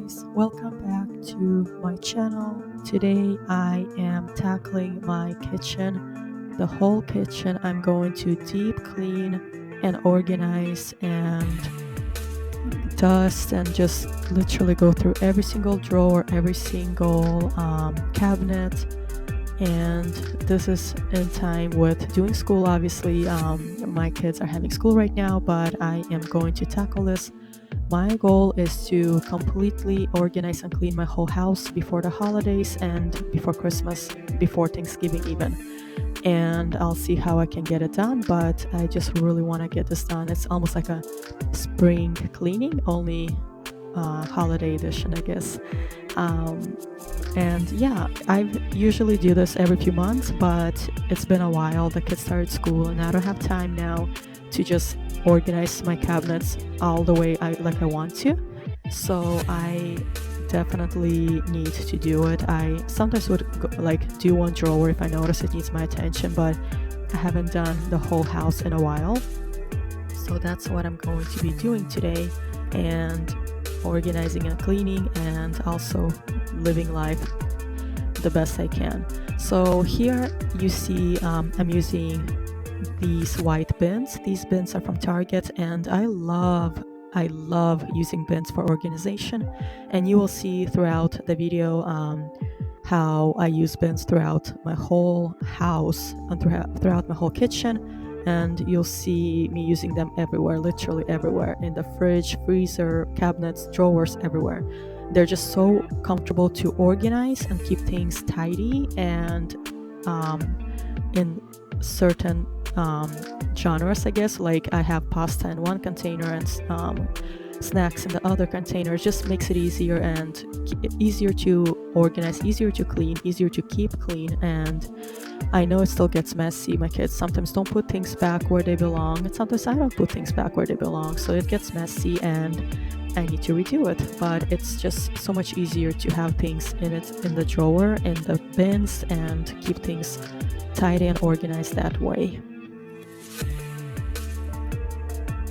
guys, welcome back to my channel. Today I am tackling my kitchen, the whole kitchen. I'm going to deep clean and organize and dust and just literally go through every single drawer, every single cabinet. And this is in time with doing school. Obviously, my kids are having school right now, but I am going to tackle this. My goal is to completely organize and clean my whole house before the holidays and before Christmas, before Thanksgiving even. And I'll see how I can get it done, but I just really want to get this done. It's almost like a spring cleaning, only holiday edition, I guess. And yeah, I usually do this every few months, but it's been a while. The kids started school and I don't have time now to just organize my cabinets all the way I want to. So I definitely need to do it. I sometimes would do one drawer if I notice it needs my attention, but I haven't done the whole house in a while. So that's what I'm going to be doing today, and organizing and cleaning, and also living life the best I can. So here you see I'm using these white bins. These bins are from Target, and I love using bins for organization. And you will see throughout the video how I use bins throughout my whole house and throughout my whole kitchen. And you'll see me using them everywhere, literally everywhere, in the fridge, freezer, cabinets, drawers, everywhere. They're just so comfortable to organize and keep things tidy, and in certain genres, I guess, like I have pasta in one container and snacks in the other container. It just makes it easier and easier to organize, easier to clean, easier to keep clean. And I know it still gets messy. My kids sometimes don't put things back where they belong, and sometimes I don't put things back where they belong, so it gets messy and I need to redo it. But it's just so much easier to have things in the drawer, in the bins, and keep things tidy and organized that way.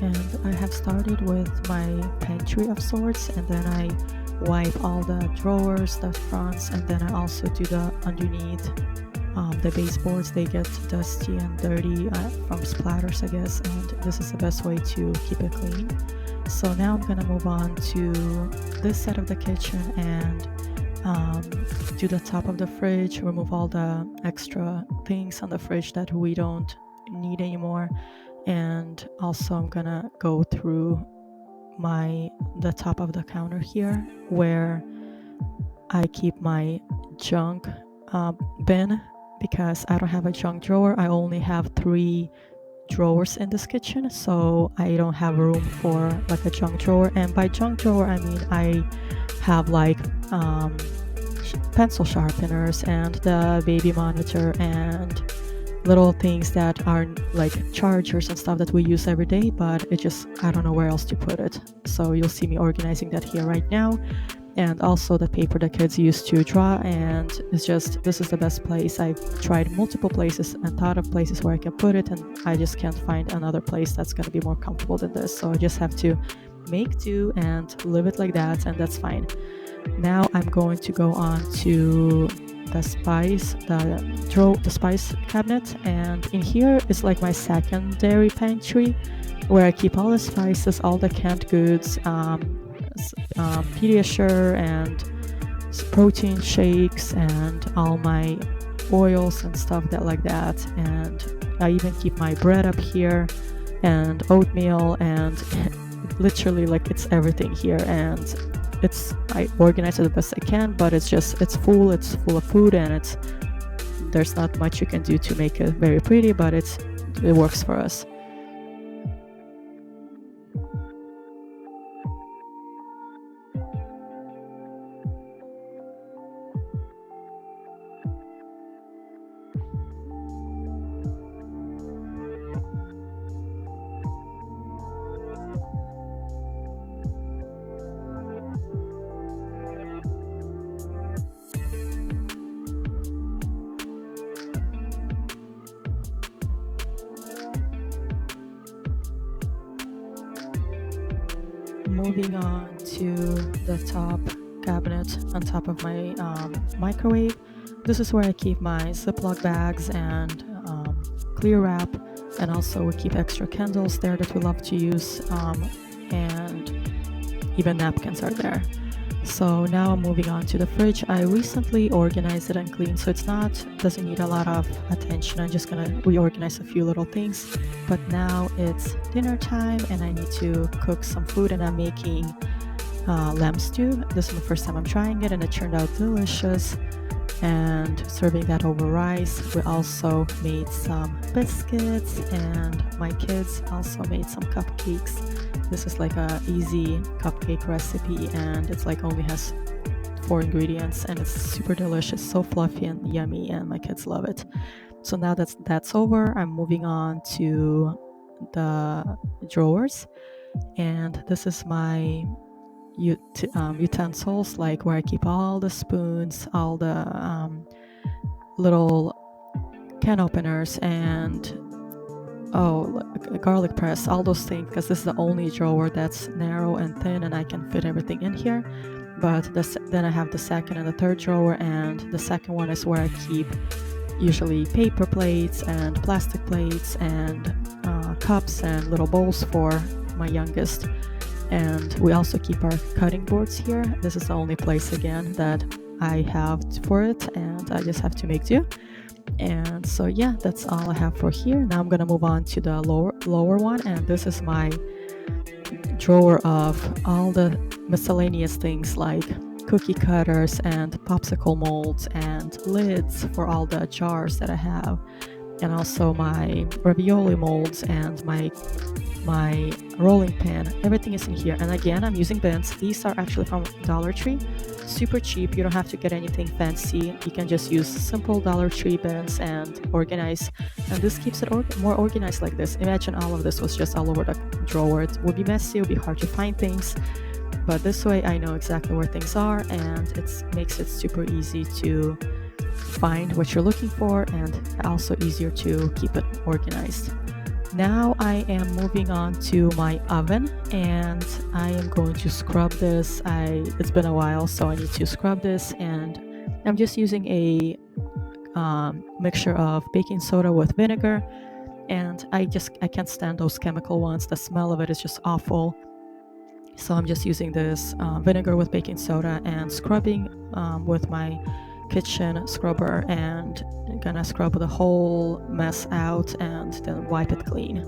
And I have started with my pantry of sorts, and then I wipe all the drawers, the fronts, and then I also do the underneath. The baseboards, they get dusty and dirty from splatters, I guess, and this is the best way to keep it clean. So now I'm gonna move on to this side of the kitchen and do the top of the fridge, remove all the extra things on the fridge that we don't need anymore. And also I'm gonna go through the top of the counter here, where I keep my junk bin, because I don't have a junk drawer. I only have 3 drawers in this kitchen, so I don't have room for like a junk drawer. And by junk drawer I mean I have like pencil sharpeners and the baby monitor and little things that are like chargers and stuff that we use every day, but I don't know where else to put it. So you'll see me organizing that here right now. And also the paper the kids use to draw, and this is the best place. I've tried multiple places and thought of places where I can put it, and I just can't find another place that's going to be more comfortable than this. So I just have to make do and live it like that, and that's fine. Now I'm going to go on to the spice cabinet, and in here is like my secondary pantry, where I keep all the spices, all the canned goods, Pediasure and protein shakes, and all my oils and stuff like that. And I even keep my bread up here and oatmeal, and literally like it's everything here. And I organize it the best I can, but it's full of food, and there's not much you can do to make it very pretty, but it works for us. Moving on to the top cabinet on top of my microwave. This is where I keep my Ziploc bags and clear wrap, and also we keep extra candles there that we love to use, and even napkins are there. So now I'm moving on to the fridge. I recently organized it and cleaned, so doesn't need a lot of attention. I'm just gonna reorganize a few little things. But now it's dinner time and I need to cook some food, and I'm making lamb stew. This is the first time I'm trying it and it turned out delicious, and serving that over rice. We also made some biscuits and my kids also made some cupcakes. This is like a easy cupcake recipe, and it's like only has 4 ingredients and it's super delicious, so fluffy and yummy, and my kids love it. So now that's over, I'm moving on to the drawers, and this is my utensils, like where I keep all the spoons, all the little can openers, and garlic press, all those things, because this is the only drawer that's narrow and thin and I can fit everything in here. But then I have the second and the third drawer, and the second one is where I keep usually paper plates and plastic plates and cups and little bowls for my youngest. And we also keep our cutting boards here. This is the only place again that I have for it, and I just have to make do. And so yeah, that's all I have for here. Now I'm gonna move on to the lower one, and this is my drawer of all the miscellaneous things like cookie cutters and popsicle molds and lids for all the jars that I have, and also my ravioli molds and my rolling pin. Everything is in here, and again I'm using bins. These are actually from Dollar Tree, super cheap. You don't have to get anything fancy. You can just use simple Dollar Tree bins and organize, and this keeps it more organized like this. Imagine all of this was just all over the drawer. It would be messy, it would be hard to find things, but this way I know exactly where things are, and it makes it super easy to find what you're looking for, and also easier to keep it organized. Now I am moving on to my oven, and I am going to scrub this. It's been a while, so I need to scrub this, and I'm just using a mixture of baking soda with vinegar, and I can't stand those chemical ones. The smell of it is just awful. So I'm just using this vinegar with baking soda and scrubbing with my kitchen scrubber, and I'm gonna scrub the whole mess out and then wipe it clean.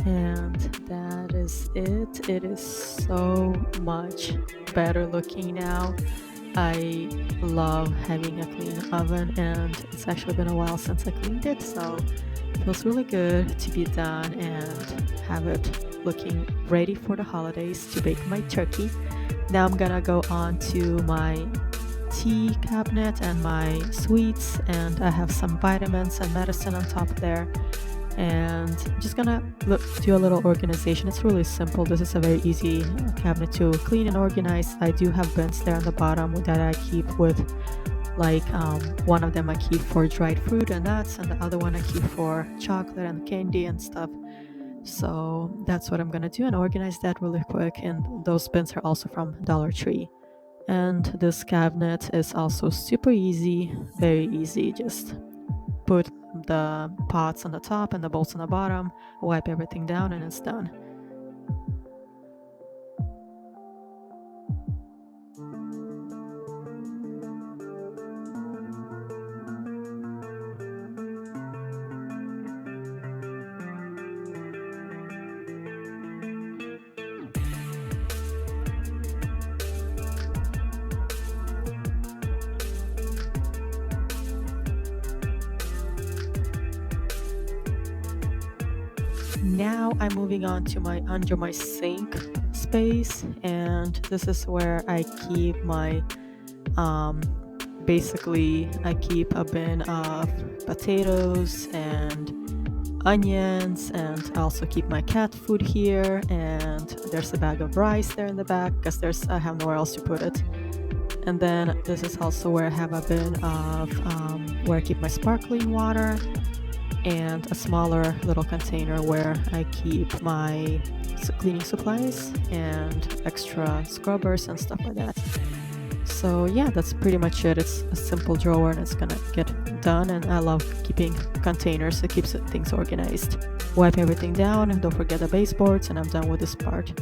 And that is it. It is so much better looking now. I love having a clean oven, and it's actually been a while since I cleaned it, so it feels really good to be done and have it looking ready for the holidays to bake my turkey. Now I'm gonna go on to my tea cabinet and my sweets, and I have some vitamins and medicine on top there. And I'm just gonna do a little organization. It's really simple. This is a very easy cabinet to clean and organize. I do have bins there on the bottom that I keep with, like one of them I keep for dried fruit and nuts, and the other one I keep for chocolate and candy and stuff. So that's what I'm gonna do, and organize that really quick. And those bins are also from Dollar Tree. And this cabinet is also super easy, very easy. Just put the pots on the top and the bowls on the bottom, wipe everything down, and it's done. Now I'm moving on to my under my sink space, and this is where I keep my basically I keep a bin of potatoes and onions, and I also keep my cat food here, and there's a bag of rice there in the back because I have nowhere else to put it. And then this is also where I have a bin of where I keep my sparkling water, and a smaller little container where I keep my cleaning supplies and extra scrubbers and stuff like that. So yeah, that's pretty much it. It's a simple drawer and it's gonna get done, and I love keeping containers. It keeps things organized. Wipe everything down and don't forget the baseboards, and I'm done with this part.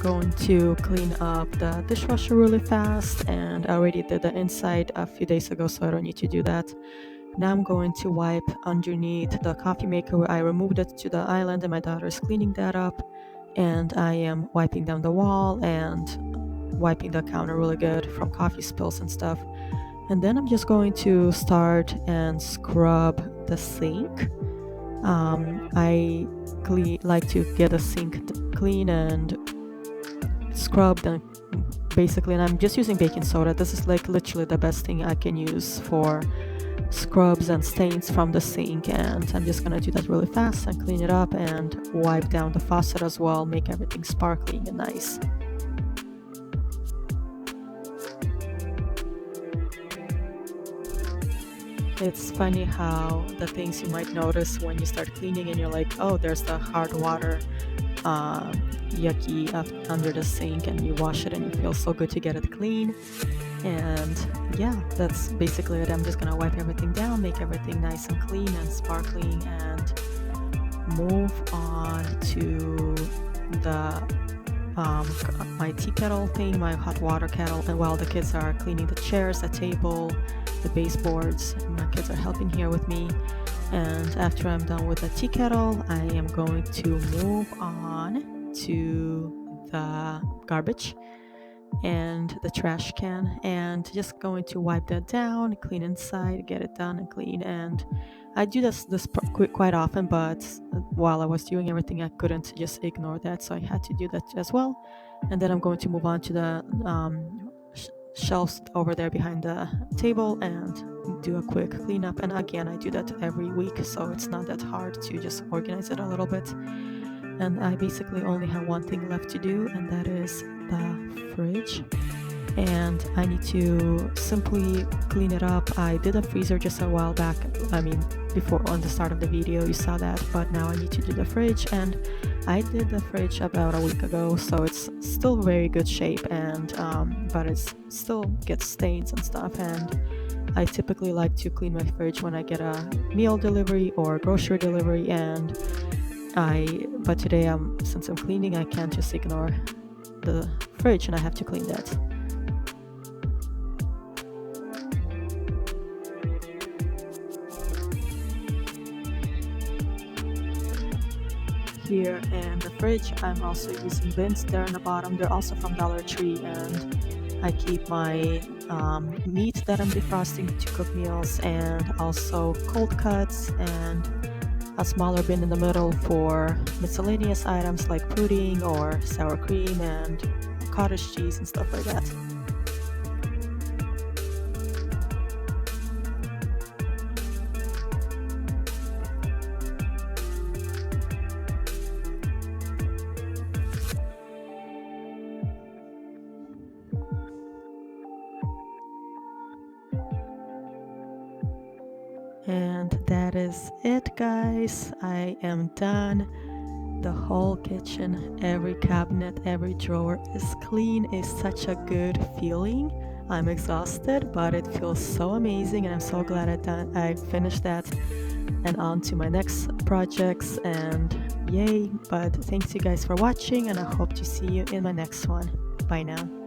Going to clean up the dishwasher really fast, and I already did the inside a few days ago, so I don't need to do that. Now I'm going to wipe underneath the coffee maker. I removed it to the island and my daughter is cleaning that up, and I am wiping down the wall and wiping the counter really good from coffee spills and stuff. And then I'm just going to start and scrub the sink. I like to get a sink clean and scrubbed, and basically, and I'm just using baking soda. This is like literally the best thing I can use for scrubs and stains from the sink, and I'm just gonna do that really fast and clean it up and wipe down the faucet as well, make everything sparkling and nice. It's funny how the things you might notice when you start cleaning and you're like, oh, there's the hard water yucky under the sink, and you wash it and it feels so good to get it clean. And yeah, that's basically it. I'm just gonna wipe everything down, make everything nice and clean and sparkling, and move on to the my tea kettle thing, my hot water kettle. And while the kids are cleaning the chairs, the table, the baseboards, my kids are helping here with me. And after I'm done with the tea kettle, I am going to move on to the garbage and the trash can, and just going to wipe that down, clean inside, get it done and clean. And I do this quite often, but while I was doing everything, I couldn't just ignore that, so I had to do that as well. And then I'm going to move on to the shelves over there behind the table and do a quick cleanup. And again, I do that every week, so it's not that hard to just organize it a little bit. And I basically only have one thing left to do, and that is the fridge. And I need to simply clean it up. I did a freezer just a while back. I mean, before on the start of the video you saw that, but now I need to do the fridge, and I did the fridge about a week ago, so it's still very good shape, and but it's still gets stains and stuff. And I typically like to clean my fridge when I get a meal delivery or grocery delivery, and but today since I'm cleaning, I can't just ignore the fridge, and I have to clean that. Here in the fridge, I'm also using bins there in the bottom. They're also from Dollar Tree, and I keep my meat that I'm defrosting to cook meals, and also cold cuts, and a smaller bin in the middle for miscellaneous items like pudding or sour cream and cottage cheese and stuff like that. And that is it, guys. I am done. The whole kitchen, every cabinet, every drawer is clean. It's such a good feeling. I'm exhausted, but it feels so amazing, and I'm so glad I finished that and on to my next projects, and yay. But thanks you guys for watching, and I hope to see you in my next one. Bye now.